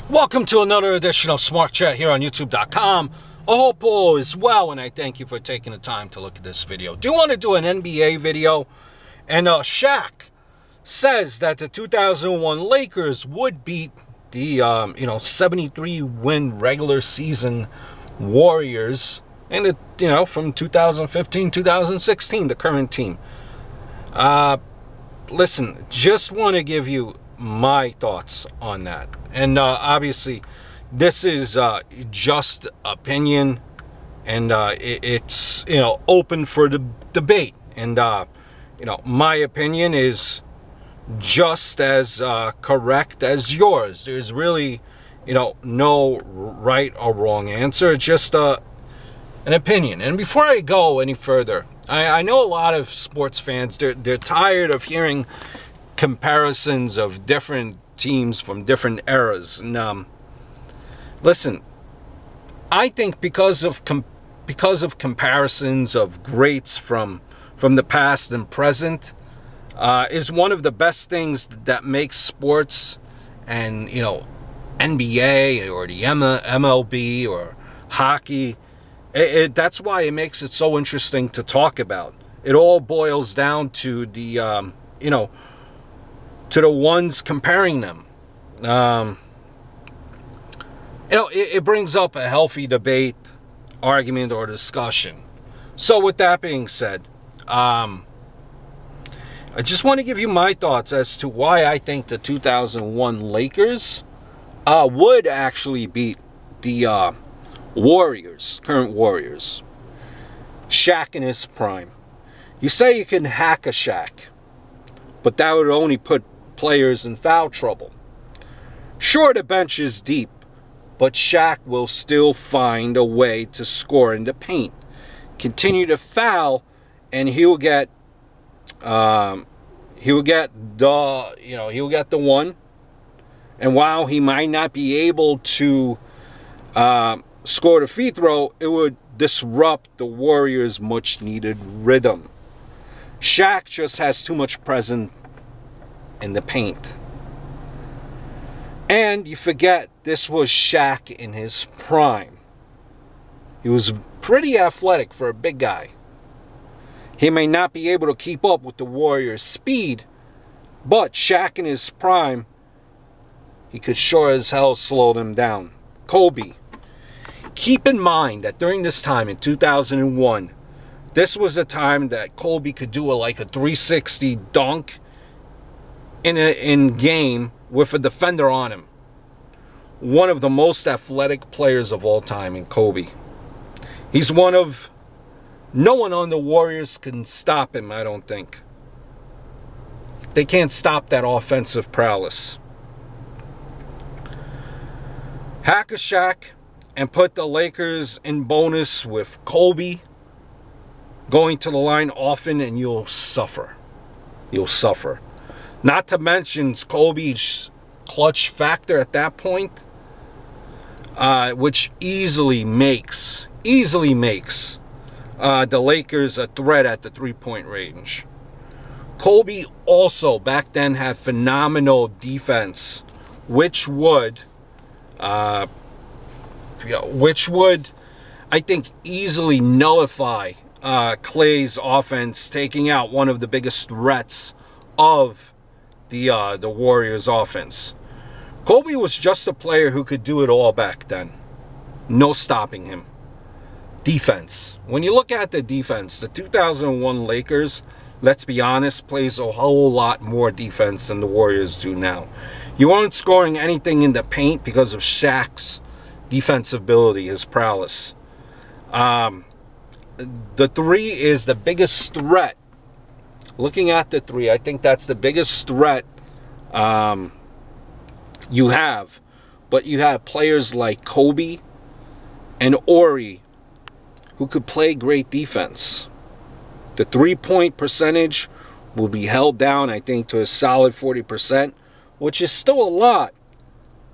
Welcome to another edition of Smart Chat here on YouTube.com. I hope all is well, and I thank you for taking the time to look at this video. Do want to do an NBA video, and Shaq says that the 2001 Lakers would beat the 73-win regular season Warriors, and from 2015-2016, the current team. Listen, just want to give you my thoughts on that, and obviously this is just opinion, and it's open for the debate, and my opinion is just as correct as yours. There's really no right or wrong answer. It's just an opinion. And before I go any further, I know a lot of sports fans, they're tired of hearing comparisons of different teams from different eras. And listen, I think because of comparisons of greats from the past and present is one of the best things that makes sports and NBA or the MLB or hockey. That's why it makes it so interesting to talk about. It all boils down to the to the ones comparing them. It brings up a healthy debate, argument, or discussion. So with that being said, I just want to give you my thoughts as to why I think the 2001 Lakers would actually beat the Warriors, current Warriors. Shaq in his prime. You say you can hack a Shaq, but that would only put players in foul trouble. Sure, the bench is deep, but Shaq will still find a way to score in the paint. Continue to foul, and he'll get the one. And while he might not be able to score the free throw, it would disrupt the Warriors' much needed rhythm. Shaq just has too much presence in the paint. And you forget, this was Shaq in his prime. He was pretty athletic for a big guy. He may not be able to keep up with the Warriors' speed, but Shaq in his prime, he could sure as hell slow them down. Kobe. Keep in mind that during this time in 2001, this was the time that Kobe could do like a 360 dunk in game with a defender on him. One of the most athletic players of all time in Kobe. He's no one on the Warriors can stop him, I don't think. They can't stop that offensive prowess. Hack a Shaq and put the Lakers in bonus with Kobe going to the line often, and you'll suffer. You'll suffer. Not to mention Kobe's clutch factor at that point, which easily makes the Lakers a threat at the three-point range. Kobe also back then had phenomenal defense, which would I think easily nullify Clay's offense, taking out one of the biggest threats of the Warriors offense. Kobe was just a player who could do it all back then. No stopping him. Defense. When you look at the defense, the 2001 Lakers, let's be honest, plays a whole lot more defense than the Warriors do now. You aren't scoring anything in the paint because of Shaq's defensive ability, his prowess. The three is the biggest threat. Looking at the three, I think that's the biggest threat you have. But you have players like Kobe and Ori who could play great defense. The three-point percentage will be held down, I think, to a solid 40%, which is still a lot,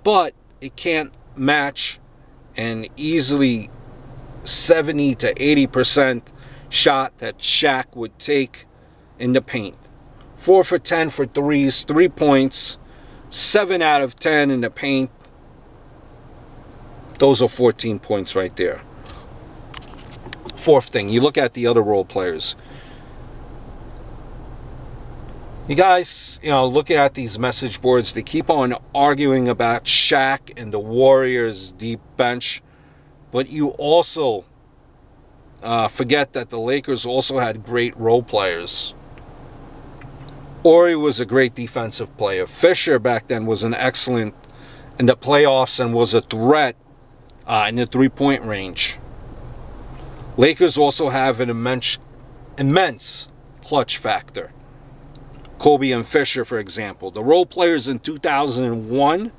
but it can't match an easily 70 to 80% shot that Shaq would take in the paint. 4 for 10 for threes, 3 points, 7 out of 10 in the paint. Those are 14 points right there. Fourth thing, you look at the other role players. You guys, looking at these message boards, they keep on arguing about Shaq and the Warriors' deep bench. But you also forget that the Lakers also had great role players. Horry was a great defensive player. Fisher back then was an excellent in the playoffs and was a threat in the three-point range. Lakers also have an immense clutch factor. Kobe and Fisher, for example. The role players in 2001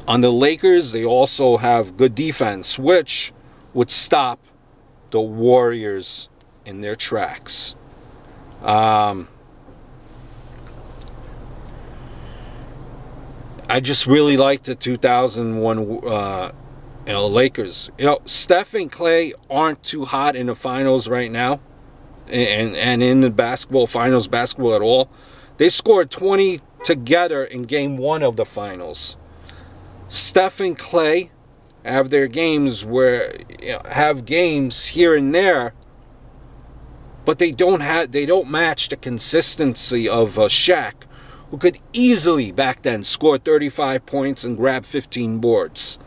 on the Lakers, they also have good defense, which would stop the Warriors in their tracks. I just really like the 2001 Lakers. Steph and Clay aren't too hot in the finals right now. And in the basketball finals, basketball at all. They scored 20 together in game 1 of the finals. Steph and Clay have their games where have games here and there, but they don't match the consistency of Shaq, who could easily back then score 35 points and grab 15 boards,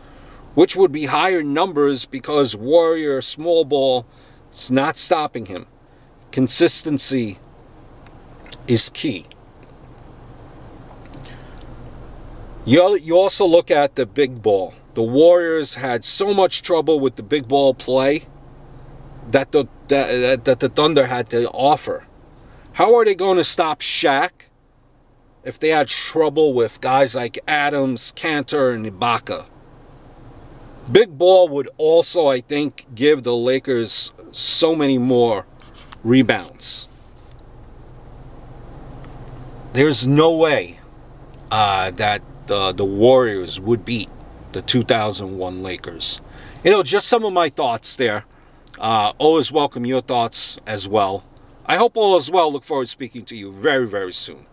which would be higher numbers because Warrior small ball is not stopping him. Consistency is key. You also look at the big ball. The Warriors had so much trouble with the big ball play that the Thunder had to offer. How are they going to stop Shaq if they had trouble with guys like Adams, Cantor, and Ibaka? Big ball would also, I think, give the Lakers so many more rebounds. There's no way that the Warriors would beat the 2001 Lakers. Just some of my thoughts there. Always welcome your thoughts as well. I hope all is well. Look forward to speaking to you very, very soon.